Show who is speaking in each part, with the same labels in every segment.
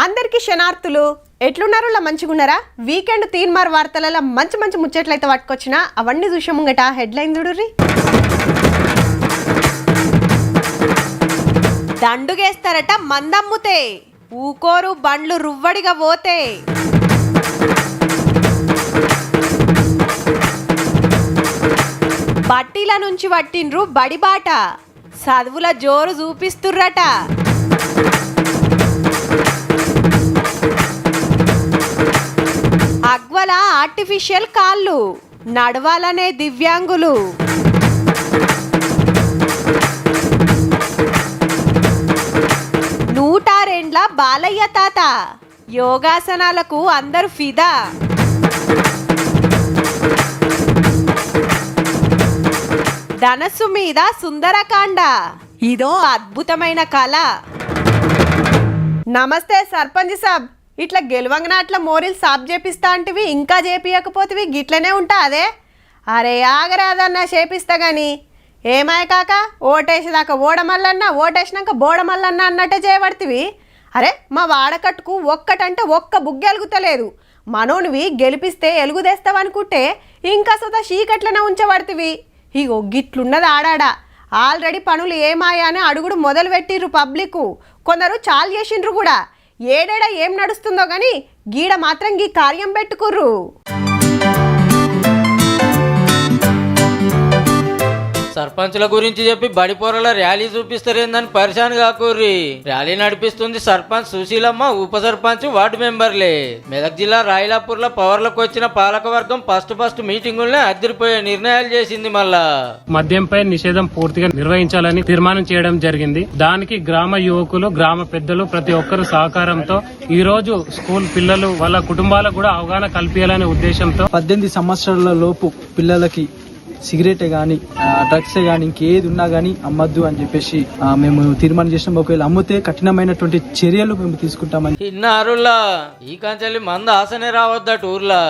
Speaker 1: అందరికీ శనార్థులు ఎట్లున్నారు మంచిగున్నారా? వీకెండ్ తీన్మార్ వార్తలలో మంచి మంచి ముచ్చట్లయితే పట్టుకొచ్చినా అవన్నీ చూసే ముంగట హెడ్లైన్ చూడుర్రి. దండుగేస్తారట మందమ్ముతే, ఊకోరు బండ్లు రువ్వడిగా పోతే. బట్టీల నుంచి పట్టిండ్రు బడిబాట, చదువుల జోరు చూపిస్తుర్రట. అగ్వల ఆర్టిఫిషియల్ కాళ్ళు, నడవాలనే దివ్యాంగులు. నూటారేండ్ల బాలయ్య తాత, యోగాసనాలకు అందరు ఫిదా. ధనస్సు మీద సుందరకాండ, ఇదో అద్భుతమైన కళ. నమస్తే సర్పంచ్ సాబ్, ఇట్లా గెలవంగన అట్లా మోరీలు సాబ్ చేపిస్తా అంటివి, ఇంకా చేపియకపోతివి గిట్లనే ఉంటా అదే? అరే ఆగరాదన్నా చేపిస్తా గాని ఏమాయ కాక, ఓటేసేదాకా ఓడమల్లన్నా, ఓటేసినాక బోడమల్లన్నా అన్నట్టే చేయబడుతుంది. అరే మా వాడకట్టుకు ఒక్కటంటే ఒక్క బుగ్గ ఎలుగుతలేదు. మనోనివి గెలిపిస్తే ఎలుగుదేస్తావనుకుంటే ఇంకా సుతా చీకట్లనే ఉంచబడుతుంది. ఇగో గిట్లున్నది ఆడాడా. ఆల్రెడీ పనులు ఏమాయా అని అడుగుడు మొదలు పెట్టిర్రు పబ్లిక్. కొందరు చాలు చేసిండ్రు కూడా. ఏడేడా ఏం నడుస్తుందో గాని గీడ మాత్రం గీ కార్యం పెట్టుకుర్రు.
Speaker 2: సర్పంచుల గురించి చెప్పి బడిపోరల ర్యాలీ చూపిస్తారేందని పరిశాన్ కాకూర్రి. ర్యాలీ నడిపిస్తుంది సర్పంచ్ సుశీలమ్మ, ఉప సర్పంచ్ వార్డు మెంబర్లే. మెదక్ జిల్లా రాయలాపూర్ లో పవర్లకు వచ్చిన పాలక వర్గం ఫస్ట్ మీటింగుల్నే అదిరిపోయే నిర్ణయాలు చేసింది. మళ్ళా
Speaker 3: మద్యంపై నిషేధం పూర్తిగా నిర్వహించాలని తీర్మానం చేయడం జరిగింది. దానికి గ్రామ యువకులు, గ్రామ పెద్దలు ప్రతి ఒక్కరు సహకారంతో ఈ రోజు స్కూల్ పిల్లలు వాళ్ళ కుటుంబాలకు కూడా అవగాహన కల్పించాలనే ఉద్దేశంతో
Speaker 4: 18 సంవత్సరాల లోపు పిల్లలకి సిగరెట్ గానీ, డ్రగ్స్ గానీ, ఇంకేది ఉన్నా గానీ అమ్మద్దు అని చెప్పేసి మేము తీర్మానం చేసినాం. ఒకవేళ అమ్మితే కఠినమైనటువంటి చర్యలు మేము తీసుకుంటామని.
Speaker 2: ఇన్నారులా ఈ కంచెల్లి మంద ఆసనే రావద్దట ఊర్లా.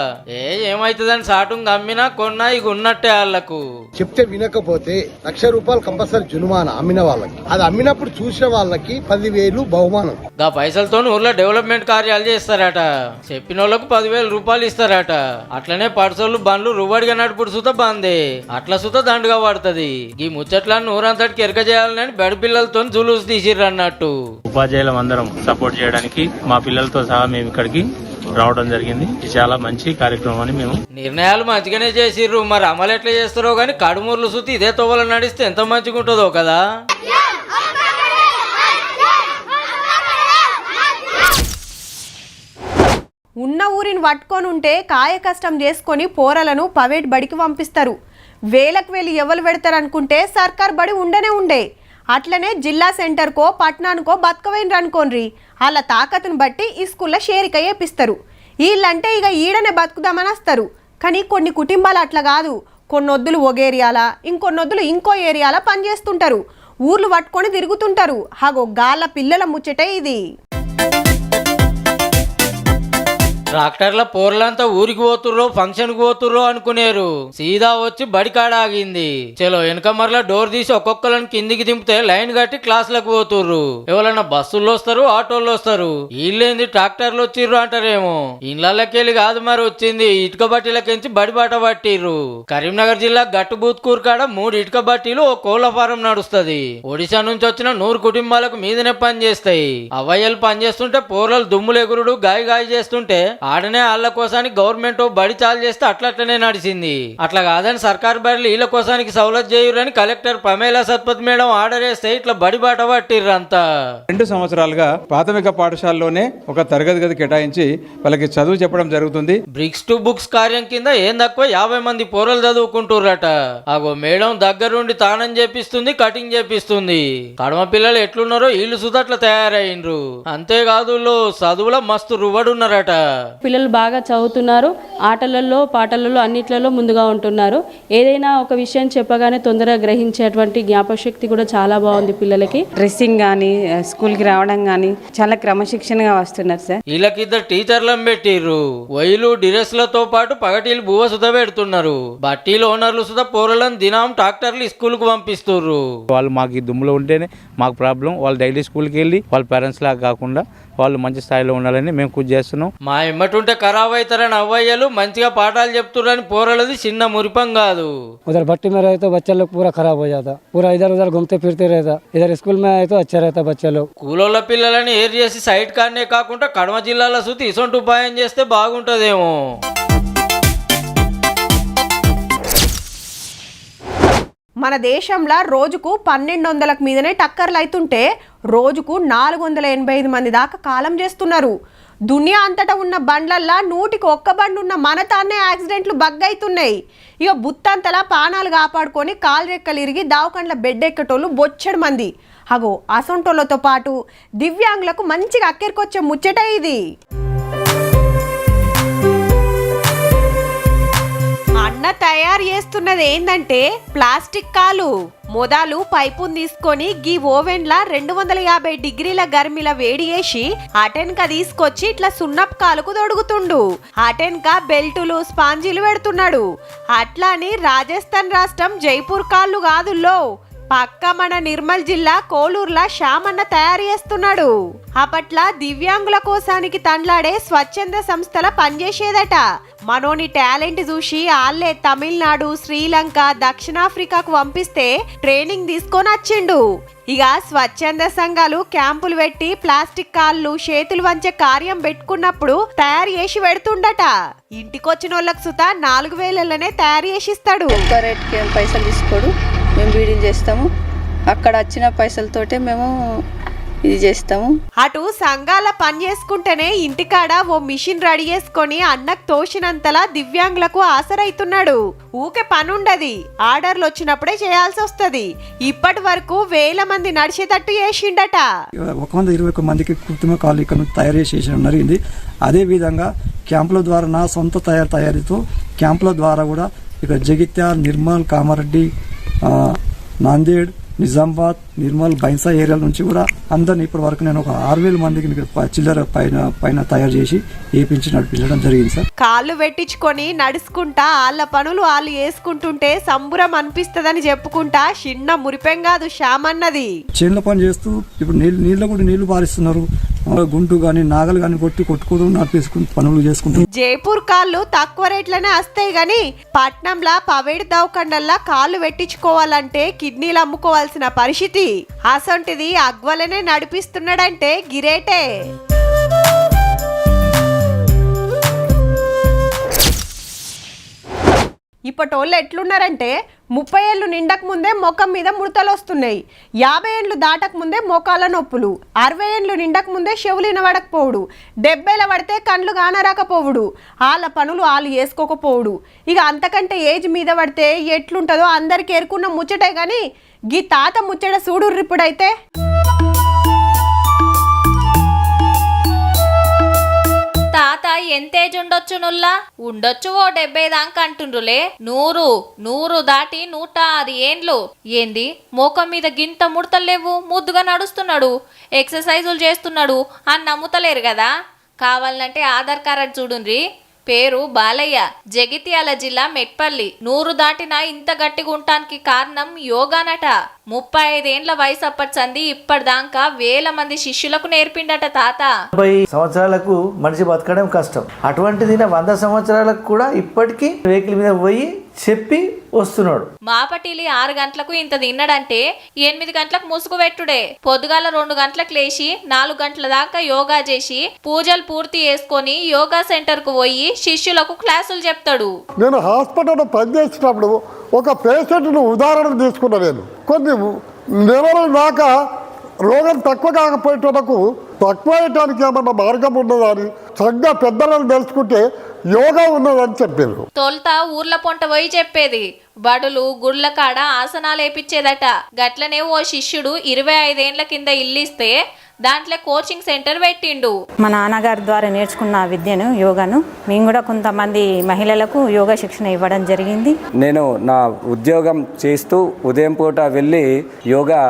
Speaker 2: ఏమైతుందని సాటుంగా అమ్మినా కొన్నా ఇక ఉన్నట్టే వాళ్ళకు
Speaker 5: చెప్తే వినకపోతే ₹1,00,000 కంపల్సరీ జుర్మానా అమ్మిన వాళ్ళకి. అది అమ్మినప్పుడు చూసిన వాళ్ళకి 10,000 బహుమానం.
Speaker 2: గా పైసలతో ఊర్లో డెవలప్మెంట్ కార్యాలు చేస్తారట. చెప్పిన వాళ్ళకు ₹10,000 ఇస్తారట. అట్లనే పడసోళ్ళు బండ్లు రువ్వడిగా నడుపుడు సుత బందే. అట్లా సుత దండుగా పడుతుంది. ఈ ముచ్చట్లను ఊరంతటికి ఎరక చేయాలని బడి పిల్లలతో జులూస్ తీసిర్రు అన్నట్టు.
Speaker 3: ఉపాధ్యాయులం అందరం సపోర్ట్ చేయడానికి మా పిల్లలతో సహా మేము ఇక్కడికి రావడం జరిగింది. ఇది చాలా మంచి కార్యక్రమం అని మేము
Speaker 2: నిర్ణయాలు మంచిగానే చేసిర్రు. మరి అమలు ఎట్లా చేస్తారో గానీ కడుమూర్లు సుతి ఇదే తోవలు నడిస్తే ఎంత మంచిగా ఉంటుందో కదా.
Speaker 1: ఉన్న ఊరిని పట్టుకొని ఉంటే కాయ కష్టం చేసుకొని పోరలను ప్రైవేట్ బడికి పంపిస్తారు. వేలకు వేలు ఎవరు పెడతారు అనుకుంటే సర్కార్ బడి ఉండే. అట్లనే జిల్లా సెంటర్కో పట్టణానికో బతకవేండ్రు అనుకోండి. వాళ్ళ తాకతును బట్టి ఈ స్కూల్లో షేరిక వేపిస్తారు. వీళ్ళంటే ఇక ఈడనే బతుకుదామని వస్తారు. కానీ కొన్ని కుటుంబాలు అట్లా కాదు. కొన్నొద్దులు ఒక ఏరియాల, ఇంకొన్నొద్దులు ఇంకో ఏరియాల పనిచేస్తుంటారు. ఊర్లు పట్టుకొని తిరుగుతుంటారు. హాగో గాళ్ళ పిల్లల ముచ్చటే ఇది.
Speaker 2: ట్రాక్టర్ల పోర్లంతా ఊరికి పోతుర్రో ఫంక్షన్ కు పోతుర్రో అనుకునేరు. సీదా వచ్చి బడికాడ ఆగింది. చలో వెనక మరలా డోర్ తీసి ఒక్కొక్కలను కిందికి దింపితే లైన్ కట్టి క్లాసులకు పోతుర్రు. ఎవరన్నా బస్సుల్లో వస్తారు, ఆటోల్లో వస్తారు. వీళ్ళేంది ట్రాక్టర్లు వచ్చిర్రు అంటారేమో. ఇళ్ళకెళ్ళి కాదు మరి వచ్చింది, ఇటుక బట్టీలకెంచి బడి బాట పట్టిర్రు. కరీంనగర్ జిల్లా గట్టుబూత్కూర్ కాడ 3 ఇటుక బట్టీలు ఓ కోళ్ల ఫారం నడుస్తుంది. ఒడిశా నుంచి వచ్చిన 100 కుటుంబాలకు మీదనే పని చేస్తాయి. అవయ్యలు పని చేస్తుంటే పోర్లలు దుమ్ములు ఎగురుడు గాయ చేస్తుంటే ఆడనే వాళ్ళ కోసానికి గవర్నమెంట్ బడి చాలు చేస్తే అట్లనే నడిచింది. అట్లా కాదని సర్కార్ బడులు వీళ్ళ కోసానికి సౌలత్ చేయురని కలెక్టర్ ప్రమేలా సత్పత్ మేడం ఆర్డర్ వేస్తే ఇట్లా బడి బాట పట్టిర్రంతా.
Speaker 6: 2 సంవత్సరాలుగా ప్రాథమిక పాఠశాలలోనే ఒక తరగతి గది కేటాయించి వాళ్ళకి చదువు చెప్పడం జరుగుతుంది.
Speaker 2: బ్రిక్స్ టు బుక్స్ కార్యం కింద ఏం తక్కువ 50 మంది పోరలు చదువుకుంటుర్రట. అగో మేడం దగ్గరుండి తానం చేపిస్తుంది, కటింగ్ చేపిస్తుంది. కడమ పిల్లలు ఎట్లున్నారో వీళ్ళు సుతట్ల తయారైండ్రు. అంతేకాదు చదువులో మస్తు రువ్వడున్నారట.
Speaker 7: పిల్లలు బాగా చదువుతున్నారు, ఆటలలో పాటలలో అన్నిట్లలో ముందుగా ఉంటున్నారు. ఏదైనా ఒక విషయం చెప్పగానే తొందరగా గ్రహించేటువంటి జ్ఞాపకశక్తి కూడా చాలా బాగుంది పిల్లలకి.
Speaker 8: డ్రెస్సింగ్ కానీ స్కూల్కి రావడం కానీ చాలా క్రమశిక్షణగా వస్తున్నారు సార్.
Speaker 2: వీళ్ళకిద్దరు టీచర్లను పెట్టిర్రు. వైలు డ్రెస్లతో పాటు పగటీలు బువ్వ సుధ పెడుతున్నారు. బట్టీలు ఓనర్లు సుధా పోరలను దినం ట్రాక్టర్లు స్కూల్కు పంపిస్తుర్రు.
Speaker 9: వాళ్ళు మాకు ఈ దుమ్ములో ఉంటేనే మాకు ప్రాబ్లం. వాళ్ళు డైలీ స్కూల్కి వెళ్ళి వాళ్ళ పేరెంట్స్ లాగా కాకుండా వాళ్ళు మంచి స్థాయిలో ఉండాలని మేము కృషి చేస్తున్నాం.
Speaker 2: మా ఎమ్మటుంటే ఖరాబ్ అవుతారని అవ్వయ్యలు మంచిగా పాఠాలు చెప్తున్నారని పోరలది చిన్న మురిపం కాదు.
Speaker 10: उधर भट्टी में रहे तो बच्चा लोग पूरा खराब हो जाता, पूरा इधर उधर घूमते फिरते रहता. इधर स्कूल में आए तो अच्छा रहता बच्चा लोग.
Speaker 2: కూలోళ్ళ పిల్లలని ఏర్ చేసి సైడ్ కానే కాకుండా కడమ జిల్లాల సుతి ఇసొంటి ఉపాయం చేస్తే బాగుంటుందేమో.
Speaker 1: మన దేశంలో రోజుకు 1200లకు మీదనే టక్కర్లు అవుతుంటే రోజుకు 485 మంది దాకా కాలం చేస్తున్నారు. దునియా అంతటా ఉన్న బండ్లల్లా 100కి 1 బండి ఉన్న మన తానే యాక్సిడెంట్లు బగ్గైతున్నాయి. ఇక బుత్తంతలా పానాలు కాపాడుకొని కాలు రెక్కలు ఇరిగి దావకండ్ల బెడ్ ఎక్కటోళ్ళు బొచ్చడు మంది. అగో అసొంటోళ్ళతో పాటు దివ్యాంగులకు మంచిగా అక్కెరికొచ్చే ముచ్చట ఇది. అన్న తయారు చేస్తున్నది ఏందంటే ప్లాస్టిక్ కాలు. మొదలు పైపుని తీసుకొని గీ ఓవెన్లా 250 డిగ్రీల గర్మిల వేడి చేసి అటెన్క తీసుకొచ్చి ఇట్లా సున్నపు కాలుకు తొడుగుతుండు. అటెన్క బెల్టులు స్పాంజీలు పెడుతున్నాడు. అట్లాని రాజస్థాన్ రాష్ట్రం జైపూర్ కాళ్ళు కాదుల్లో, పక్క మన నిర్మల్ జిల్లా కోలూరులా శ్యామన్న తయారు చేస్తున్నాడు. అప్పట్ల దివ్యాంగుల కోసానికి తండ్లాడే స్వచ్ఛంద సంస్థల పనిచేసేదట. మనోని టాలెంట్ చూసి ఆళ్లే తమిళనాడు, శ్రీలంక, దక్షిణాఫ్రికాకు పంపిస్తే ట్రైనింగ్ తీసుకొని వచ్చిండు. ఇక స్వచ్ఛంద సంఘాలు క్యాంపులు పెట్టి ప్లాస్టిక్ కాళ్ళు చేతులు వంచే కార్యం పెట్టుకున్నప్పుడు తయారు చేసి పెడుతుండట. ఇంటికొచ్చిన వాళ్ళకి సుతా 4000లనే తయారు చేసిస్తాడు.
Speaker 11: రేట్కి ఏం పైసలు తీసుకోడు, మేము బీడీలు చేస్తాము. అక్కడ వచ్చిన పైసలతోటే మేము ఇది చేస్తాము.
Speaker 1: అటు సంఘాల పని చేసుకుంటేనే ఇంటికాడ ఓ మిషన్ రెడీ చేసుకొని అన్నకు తోచినంతలా దివ్యాంగులకు ఆసరైతున్నాడు. ఊకే పనుండది, ఆర్డర్లు వచ్చినప్పుడే చేయాల్సి వస్తుంది. ఇప్పటి వరకు 1000 మంది నడిచేటట్టు చేసిండట.
Speaker 10: 121 మందికి కృత్రిమ కాళ్ళు ఇక్కడ తయారు చేసి జరిగింది. అదే విధంగా క్యాంపుల ద్వారా నా సొంత తయారీతో క్యాంపుల ద్వారా కూడా ఇక్కడ జగిత్యాల, నిర్మల్, కామారెడ్డి, నాందేడ్, నిజామాబాద్, నిర్మల్, బైన్సా ఏరియాల నుంచి కూడా అందరినీ ఇప్పటి వరకు నేను ఒక 6000 మందికి చిల్లర పైన తయారు చేసి ఏపించి నడిపించడం జరిగింది సార్.
Speaker 1: కాళ్ళు పెట్టించుకొని నడుచుకుంటా వాళ్ళ పనులు వాళ్ళు వేసుకుంటుంటే సంబురం అనిపిస్తుందని చెప్పుకుంటా చిన్న మురిపెం కాదు శ్యామన్నది.
Speaker 10: చేనుల పని చేస్తూ ఇప్పుడు నీళ్ళు కూడా నీళ్లు పారిస్తున్నారు. గుంటు గాని నాగలు గాని కొట్టుకోవడం నడిపేసుకుని పనులు చేసుకుంటారు.
Speaker 1: జైపూర్ కాళ్ళు తక్కువ రేట్లనే వస్తాయి గాని పట్నంలా పవేడి దవకండల్లా కాళ్ళు పెట్టించుకోవాలంటే కిడ్నీలు అమ్ముకోవాల్సిన పరిస్థితి. అసొంటిది అగ్వలనే నడిపిస్తున్నాడంటే గిరేటే. ఇప్పటోళ్ళు ఎట్లున్నారంటే 30 ఏళ్ళు నిండక ముందే ముఖం మీద ముడతలు వస్తున్నాయి, 50 ఏళ్ళు దాటక ముందే మోకాళ్ళ నొప్పులు, 60 ఏళ్ళు నిండక ముందే చెవులు వినబడకపోవుడు, 70 పడితే కండ్లు కానరాకపోవుడు, వాళ్ళ పనులు వాళ్ళు వేసుకోకపోవుడు. ఇక అంతకంటే ఏజ్ మీద పడితే ఎట్లుంటుందో అందరికి ఎరుకున్న ముచ్చటే కానీ గీ తాత ముచ్చట చూడుర్రి ఇప్పుడైతే.
Speaker 12: తాత ఎంత ఏజ్ ఉండొచ్చు నుల్లా? ఉండొచ్చు ఓ 70 దాకా అంటుండ్రులే. 100 దాటి 106 ఏండ్లు. ఏంది మోకం మీద గింత ముడతలేవు, ముద్దుగా నడుస్తున్నాడు, ఎక్సర్సైజులు చేస్తున్నాడు అని నమ్ముతలేరు కదా. కావాలంటే ఆధార్ కార్డు చూడుండ్రి. పేరు బాలయ్య, జగిత్యాల జిల్లా మెట్పల్లి. 100 దాటినా ఇంత గట్టిగా ఉండటానికి కారణం యోగానట. 35 ఏండ్ల వయసు అప్పటి సంది ఇప్పటిదాకా 1000 మంది శిష్యులకు నేర్పిండట తాత.
Speaker 13: 30 సంవత్సరాలకు మనిషి బతకడం కష్టం, అటువంటిది 100 సంవత్సరాలకు కూడా ఇప్పటికీ వెహికల్ మీద పోయి చెప్పి వస్తున్నాడు.
Speaker 12: మాపటిలి 6 గంటలకు ఇంత తిన్నాడంటే 8 గంటలకు ముసుగు పెట్టుడే. పొద్దుగాల 2 గంటలకు లేచి 4 గంటల దాకా యోగా చేసి పూజలు పూర్తి చేసుకొని యోగా సెంటర్ కు పోయి శిష్యులకు క్లాసులు చెప్తాడు.
Speaker 14: నేను హాస్పిటల్లో పనిచేసేటప్పుడు ఒక పేషెంట్ను ఉదాహరణ తీసుకున్నా. నేను కొన్ని నెలల దాకా రోగం తక్కువ కాకపోయేటకు తక్కువ అయ్యటానికి ఏమన్నా మార్గం ఉన్నదా అని చక్కగా పెద్దలను తెలుసుకుంటే యోగా ఉన్నదని చెప్పారు.
Speaker 12: తొలుత ఊర్ల పొంట పోయి చెప్పేది, బడులు గుడ్ల కాడ ఆసనాలు వేపించేదట. గట్లనే ఓ శిష్యుడు 25 ఏండ్ల కింద ఇల్లిస్తే దాంట్లో కోచింగ్ సెంటర్ పెట్టిండు.
Speaker 15: మా నాన్నగారి ద్వారా నేర్చుకున్న విద్యను, యోగాను మేము కూడా కొంతమంది మహిళలకు యోగా శిక్షణ ఇవ్వడం జరిగింది.
Speaker 16: నేను నా ఉద్యోగం చేస్తూ ఉదయం పూట వెళ్ళి యోగా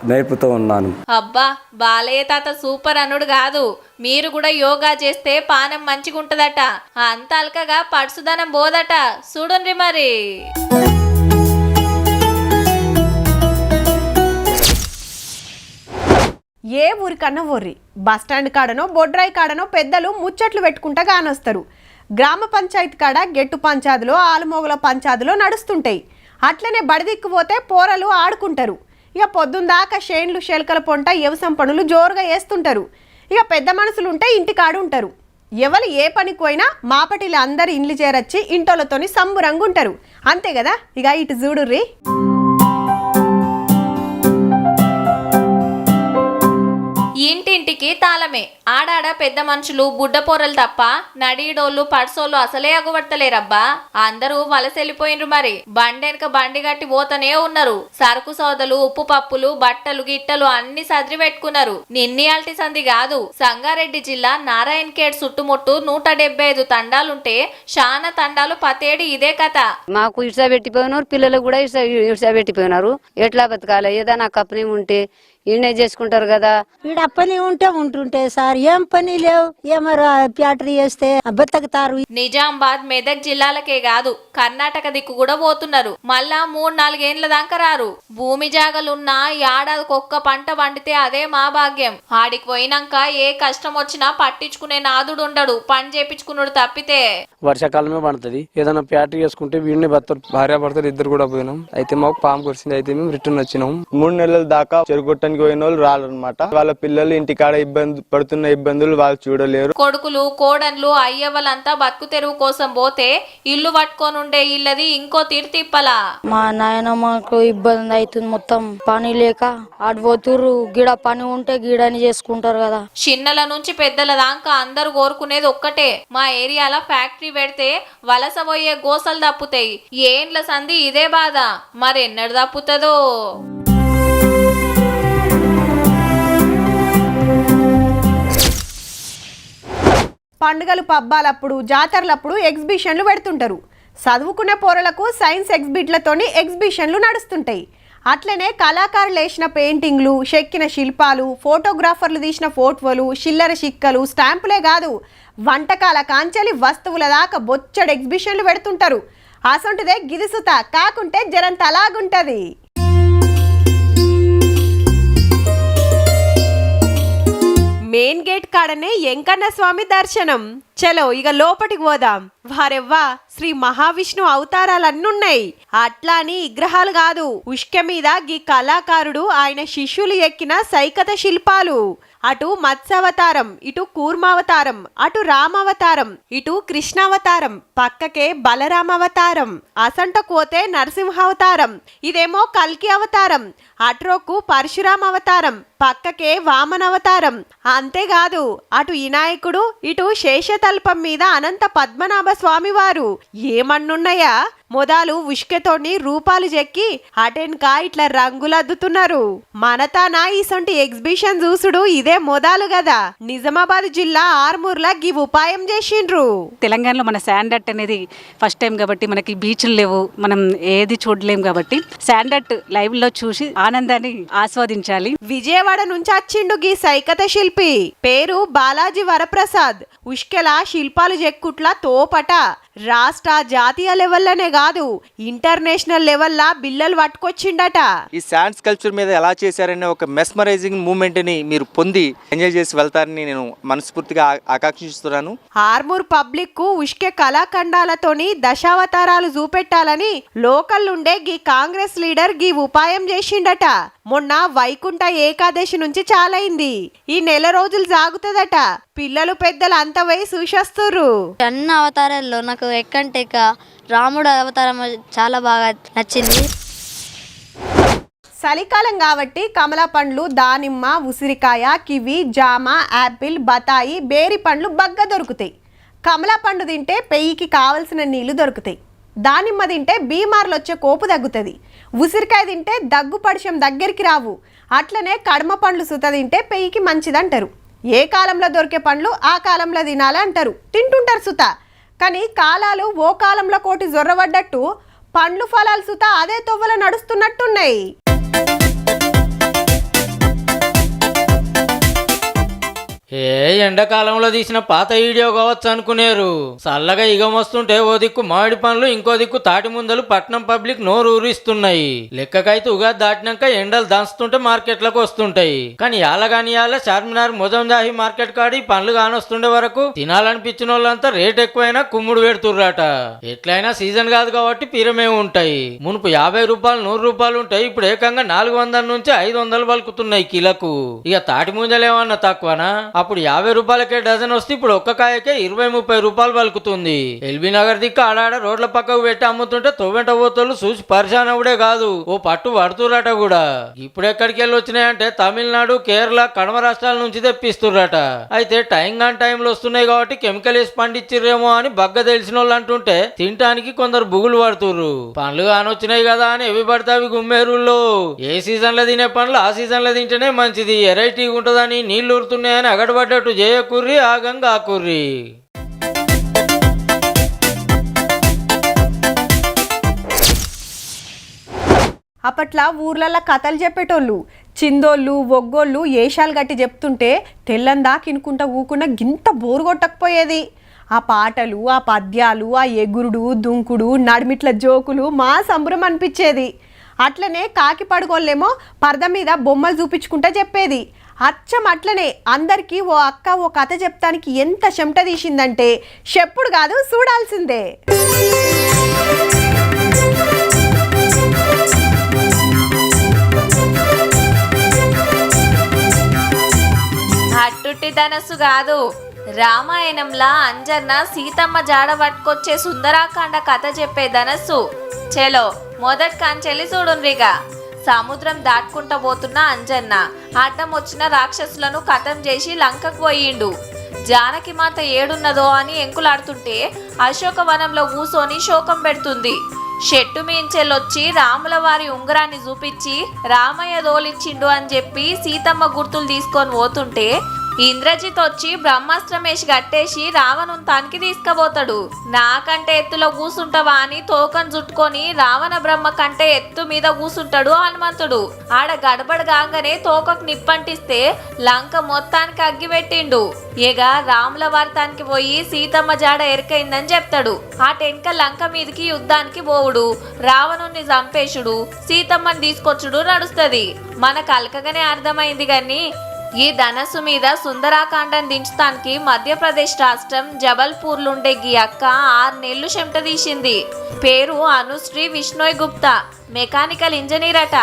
Speaker 16: నేర్పుతూ ఉన్నాను.
Speaker 12: అబ్బా, బాలయ్య తాత సూపర్ అనుడు కాదు, మీరు కూడా యోగా చేస్తే పానం మంచిగుంటదట. అంత అల్కగా పడుసుదనం పోదట. చూడుండ్రి మరి.
Speaker 1: ఏ ఊరికన్నా ఊర్రి బస్టాండ్ కాడనో బొడ్రాయి కాడనో పెద్దలు ముచ్చట్లు పెట్టుకుంటా కానొస్తారు. గ్రామ పంచాయతీ కాడ గెట్టు పంచాదులో ఆలుమోగుల పంచాదులో నడుస్తుంటాయి. అట్లనే బడిదిక్కుపోతే పోరలు ఆడుకుంటారు. ఇక పొద్దుందాకా షేన్లు శెలకల పొంట వ్యవసాయం పనులు జోరుగా వేస్తుంటారు. ఇక పెద్ద మనుషులుంటే ఇంటికాడు ఉంటారు. ఎవరు ఏ పనికి పోయినా మాపటిలు అందరు ఇండ్లు చేరొచ్చి ఇంటోళ్ళతోని సంబురంగా ఉంటారు. అంతే కదా. ఇక ఇటు చూడుర్రి.
Speaker 12: ఇంటింటికి తాళమే. ఆడాడ పెద్ద మనుషులు బుడ్డ పోరలు తప్ప నడీడోళ్ళు పడ్సోళ్ళు అసలే అగుపడతలేరబ్బా. అందరూ వలసెళ్ళిపోయినరు. మరి బండెనక బండి గట్టి పోతనే ఉన్నారు. సరుకు సోదలు, ఉప్పు పప్పులు, బట్టలు గిట్టలు అన్ని సదిరి పెట్టుకున్నారు. నిన్నియాల్టి సంధి కాదు, సంగారెడ్డి జిల్లా నారాయణఖేడ్ చుట్టుముట్టు 175 తండాలుంటే శానా తండాలు పతేడి ఇదే కథ.
Speaker 17: మాకు ఇడ్సా పెట్టిపోయినారు, పిల్లలు కూడా ఇడ్సా పెట్టిపోయినారు. ఎట్లా బతకాలి? ఏదైనా కప్పని ఉంటే ఈయనే చేసుకుంటారు కదా.
Speaker 18: ఈడ పని ఉంటే ఉంటుంటే సార్, ఏం పని లేవు. ఏమరా ఫ్యాక్టరీ చేస్తే బతకుతారు.
Speaker 12: నిజామాబాద్, మెదక్ జిల్లాలకే కాదు కర్ణాటక దిక్కు కూడా పోతున్నారు. మళ్ళా 3-4 ఏండ్ల దాకా రారు. భూమి జాగలున్నా ఏడాదికి ఒక్క పంట పండితే అదే మా భాగ్యం. ఆడికి పోయినాక ఏ కష్టం వచ్చినా పట్టించుకునే నాదుడు ఉండడు. పని చేపించుకున్నాడు తప్పితే.
Speaker 19: వర్షాకాలమే పండుతుంది. ఏదైనా ఫ్యాక్టరీ చేసుకుంటే వీడిని భర్తలు భార్యాభర్తలు ఇద్దరు కూడా పోయినాం. అయితే మాకు పాము కురిసింది. అయితే మేము రిటర్న్ వచ్చినాం. 3 నెలల దాకా చెరుగొట్టడానికి పోయిన వాళ్ళు రాలన్నమాట. వాళ్ళ పిల్లలు ఇంటికాడ పడుతున్న ఇబ్బందులు వాళ్ళు చూడలేరు.
Speaker 12: కొడుకులు, కోడన్లు, అయ్యవ్వలంతా బతుకు తెరువు కోసం పోతే ఇల్లు పట్టుకొని ఉండే ఇల్లది ఇంకో తిప్పలా.
Speaker 20: మా నాయనమ్మకు ఇబ్బంది అవుతుంది. మొత్తం పని లేక ఆడిపోతుర్రు. గిడ పని ఉంటే గిడని చేసుకుంటారు కదా.
Speaker 12: చిన్నల నుంచి పెద్దల దాకా అందరు కోరుకునేది ఒక్కటే, మా ఏరియాలో ఫ్యాక్టరీ పెడితే వలస పోయే గోసలు తప్పుతాయి. ఏండ్ల సంధి ఇదే బాధ. మరెన్నడు తప్పుతుందో.
Speaker 1: పండుగలు పబ్బాలప్పుడు జాతరలప్పుడు ఎగ్జిబిషన్లు పెడుతుంటారు. చదువుకునే పోరలకు సైన్స్ ఎగ్జిబిట్లతోని ఎగ్జిబిషన్లు నడుస్తుంటాయి. అట్లనే కళాకారులు వేసిన పెయింటింగ్లు, చెక్కిన శిల్పాలు, ఫోటోగ్రాఫర్లు తీసిన ఫోటోలు, చిల్లర చిక్కలు, స్టాంపులే కాదు వంటకాల కాంచెలి వస్తువుల దాకా బొచ్చడు ఎగ్జిబిషన్లు పెడుతుంటారు. అసొంటిదే గిదిసుత కాకుంటే జరంత అలాగుంటది. మెయిన్ గేట్ కాడనే ఎంకన్న స్వామి దర్శనం. చలో ఇక లోపటికి పోదాం. వారెవ్వా, శ్రీ మహావిష్ణు అవతారాలన్నున్నాయి. అట్లా అని విగ్రహాలు కాదు. ఉష్క మీద గీ కళాకారుడు ఆయన శిష్యులు ఎక్కిన సైకత శిల్పాలు. అటు మత్స్యావతారం, ఇటు కూర్మావతారం, అటు రామావతారం, ఇటు కృష్ణావతారం, పక్కకే బలరామావతారం, అసంట కోతే నరసింహావతారం, ఇదేమో కల్కి అవతారం, అట్రోకు పరశురామ అవతారం, పక్కకే వామన అవతారం. అంతేకాదు అటు వినాయకుడు, ఇటు శేషతల్పం మీద అనంత పద్మనాభ స్వామి వారు. ఏమన్నున్నాయా? మొదలు ఉష్కెతోని రూపాలు చెక్కి అటెన్కా ఇట్లా రంగులద్దుతున్నారు. మనతానా ఈసొంటి ఎగ్జిబిషన్ చూసుడు ఇదే మొదలు కదా. నిజామాబాద్ జిల్లా ఆర్మూర్లా గీ ఉపాయం చేసిండ్రు.
Speaker 21: తెలంగాణలో మన శాండట్ అనేది ఫస్ట్ టైం కాబట్టి మనకి బీచ్లు లేవు, మనం ఏది చూడలేం కాబట్టి శాండట్ లైవ్ లో చూసి ఆనందాన్ని ఆస్వాదించాలి.
Speaker 1: విజయవాడ నుంచి వచ్చిండు గీ సైకత శిల్పి. పేరు బాలాజీ వరప్రసాద్. ఉష్కెల శిల్పాలు చెక్కుట్ల తోపట. రాష్ట్ర జాతీయ లెవెల్లోనే కాదు ఇంటర్నేషనల్ లెవెల్లా బిల్లలు పట్టుకొచ్చిండట.
Speaker 22: ఈ శాండ్ స్కల్ప్చర్ మీద ఎలా చేశారనే ఒక మెస్మరైజింగ్ మూమెంట్ ని మీరు పొంది ఎంజాయ్ చేసి వెళ్తారని నేను మనస్ఫూర్తిగా ఆకాంక్షిస్తున్నాను.
Speaker 1: ఆర్మూర్ పబ్లిక్ కు ఉష్కె కళాఖండాలతోని దశావతారాలు చూపెట్టాలని లోకల్ ఉండే గీ కాంగ్రెస్ లీడర్ గీ ఉపాయం చేసిండట. మొన్న వైకుంఠ ఏకాదశి నుంచి చాలైంది. ఈ నెల రోజులు సాగుతుందట. పిల్లలు పెద్దలు అంత వై చూసేస్తుర్రు.
Speaker 20: అన్ని అవతారాల్లో నాకు ఎక్కంటే రాముడు అవతారం చాలా బాగా నచ్చింది.
Speaker 1: చలికాలం కాబట్టి కమలా పండ్లు, దానిమ్మ, ఉసిరికాయ, కివి, జామ, యాపిల్, బతాయి, బేరి పండ్లు బగ్గ దొరుకుతాయి. కమలా పండు తింటే పెయ్యికి కావలసిన నీళ్లు దొరుకుతాయి. దానిమ్మ తింటే బీమార్లు వచ్చే కోపు తగ్గుతుంది, ఉసిరికాయ తింటే దగ్గు పడిశం దగ్గరికి రావు, అట్లనే కడమ పండ్లు సుత తింటే పెయ్యికి మంచిదంటారు. ఏ కాలంలో దొరికే పండ్లు ఆ కాలంలో తినాలి అంటారు, తింటుంటారు సుత. కానీ కాలాలు ఓ కాలంలో కోటి జొర్రబడ్డట్టు పండ్లు ఫలాలు సుత అదే తొవ్వల నడుస్తున్నట్టున్నాయి.
Speaker 2: ఎండాకాలంలో తీసిన పాత వీడియో కావచ్చు అనుకునేరు. చల్లగా ఇగం వస్తుంటే ఓ దిక్కు మామిడి పండ్లు, ఇంకో దిక్కు తాటి ముందలు పట్నం పబ్లిక్ నోరు ఊరిస్తున్నాయి. లెక్కకైతే ఉగాది దాటినాక ఎండలు దంచుతుంటే మార్కెట్లకు వస్తుంటాయి. కానీ యాలగాని యాల చార్మినార్ మొజందాహి మార్కెట్ కాడి పండ్లు కానొస్తుండే వరకు తినాలనిపించిన వాళ్ళంతా రేట్ ఎక్కువైనా కుమ్ముడు పెడుతుర్రాట. ఎట్లయినా సీజన్ కాదు కాబట్టి పిరమే ఉంటాయి. మునుపు 50 రూపాయలు 100 రూపాయలు ఉంటాయి, ఇప్పుడు ఏకంగా 400 నుంచి 500 పలుకుతున్నాయి కిలకు. ఇక తాటి ముంజలేమన్నా తక్కువనా? అప్పుడు 50 రూపాయలకే డజన్ వస్తే ఇప్పుడు ఒక్క కాయకే 20-30 రూపాయలు పలుకుతుంది. ఎల్బీ నగర్ దిక్కు ఆడాడ రోడ్ల పక్కకు పెట్టి అమ్ముతుంటే తొవ్వెంట పోతోళ్ళు చూసి పరిశాన్ అవుడే కాదు, ఓ పట్టు పడుతురట కూడా. ఇప్పుడు ఎక్కడికి వెళ్ళి వచ్చినాయంటే తమిళనాడు, కేరళ, కడమ రాష్ట్రాల నుంచి తెప్పిస్తుర్రట. అయితే టైం గాని టైంలో వస్తున్నాయి కాబట్టి కెమికల్ వేసి పండించిర్రేమో అని బగ్గ తెలిసిన వాళ్ళు అంటుంటే తినటానికి కొందరు బుగులు పడుతుర్రు. పండ్లు కానొచ్చినాయి కదా అని ఎవి పడితే అవి గుమ్మేరుల్లో. ఏ సీజన్ లో తినే పండ్లు ఆ సీజన్ లో తింటేనే మంచిది, వెరైటీగా ఉంటుందని నీళ్లు ఊరుతున్నాయని అగడబడ్డట్టు చేయకుర్రి, ఆగంగా ఆకుర్రి.
Speaker 1: అప్పట్లో ఊర్లలో కథలు చెప్పేటోళ్ళు, చిందోళ్ళు ఒగ్గోళ్ళు ఏషాలు గట్టి చెప్తుంటే తెల్లందాక ఇనుకుంటా ఊకుండా గింత బోరు కొట్టకపోయేది. ఆ పాటలు, ఆ పద్యాలు, ఆ ఎగురుడు దుంకుడు నడిమిట్ల జోకులు మా సంబరం అనిపించేది. అట్లనే కాకి పడుకోలేమో పరద మీద బొమ్మలు చూపించుకుంటా చెప్పేది. అచ్చం అట్లనే అందరికీ ఓ అక్క ఓ కథ చెప్తానికి ఎంత చెమట తీసిందంటే చెప్పుడు కాదు చూడాల్సిందే.
Speaker 12: అట్టుట్టి ధనస్సు కాదు, రామాయణంలా అంజన్న సీతమ్మ జాడ పట్టుకొచ్చే సుందరాకాండ కథ చెప్పే ధనస్సు. చలో మొదటి కంచెలి చూడుండ్రిగా. సముద్రం దాటుకుంటా పోతున్న అంజన్న అడ్డం వచ్చిన రాక్షసులను ఖతం చేసి లంకకు పోయిండు. జానకి మాత ఏడున్నదో అని ఎంకులాడుతుంటే అశోకవనంలో కూసోని శోకం పెడుతుంది. చెట్టు మీంచెల్లొచ్చి రాముల వారి ఉంగరాన్ని చూపించి రామయ్య దోలిచ్చిండు అని చెప్పి సీతమ్మ గుర్తులు తీసుకొని పోతుంటే ఇంద్రజిత్ వచ్చి బ్రహ్మాస్త్రమేసి కట్టేసి రావణుని తానికి తీసుకుపోతాడు. నాకంటే ఎత్తులో కూసుంటావా అని తోకను చుట్టుకొని రావణ బ్రహ్మ కంటే ఎత్తు మీద కూసుంటాడు హనుమంతుడు. ఆడ గడబడగానే తోకకు నిప్పంటిస్తే లంక మొత్తానికి అగ్గిపెట్టిండు. ఇక రాముల వార్తానికి పోయి సీతమ్మ జాడ ఎరికైందని చెప్తాడు. ఆ టెంక లంక మీదకి యుద్ధానికి పోవుడు, రావణుని చంపేసుడు, సీతమ్మని తీసుకొచ్చుడు నడుస్తుంది. మనకు అలకగానే అర్థమైంది గాని ఈ ధనస్సు మీద సుందరాకాండం దించడానికి మధ్యప్రదేశ్ రాష్ట్రం జబల్పూర్లుండే గీ అక్క 6 నెలలు చెమట తీసింది. పేరు అనుశ్రీ విష్ణోయ్ గుప్తా, మెకానికల్ ఇంజనీర్ అట.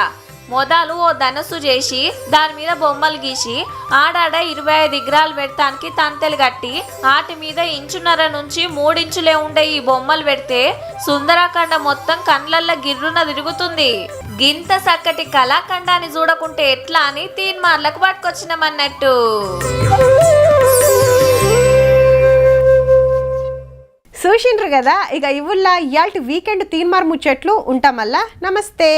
Speaker 12: మొదలు ఓ ధనస్సు చేసి దాని మీద బొమ్మలు గీసి ఆడాడ 25 విగ్రహాలు పెడతానికి తంతెలు కట్టి వాటి మీద 1.5 నుంచి 3 ఇంచులే ఉండే ఈ బొమ్మలు పెడితే సుందరాకాండ మొత్తం కండ్లల్లో గిర్రున తిరుగుతుంది. గింత చక్కటి కళాఖండాన్ని చూడకుంటే ఎట్లా అని తీన్మార్లకు పట్టుకొచ్చినామన్నట్టు.
Speaker 1: చూసిండ్రు కదా. ఇక ఇవుల్లా ఇయాల్టి వీకెండ్ తీన్మార్ ముచ్చట్లు ఉంటామల్లా. నమస్తే.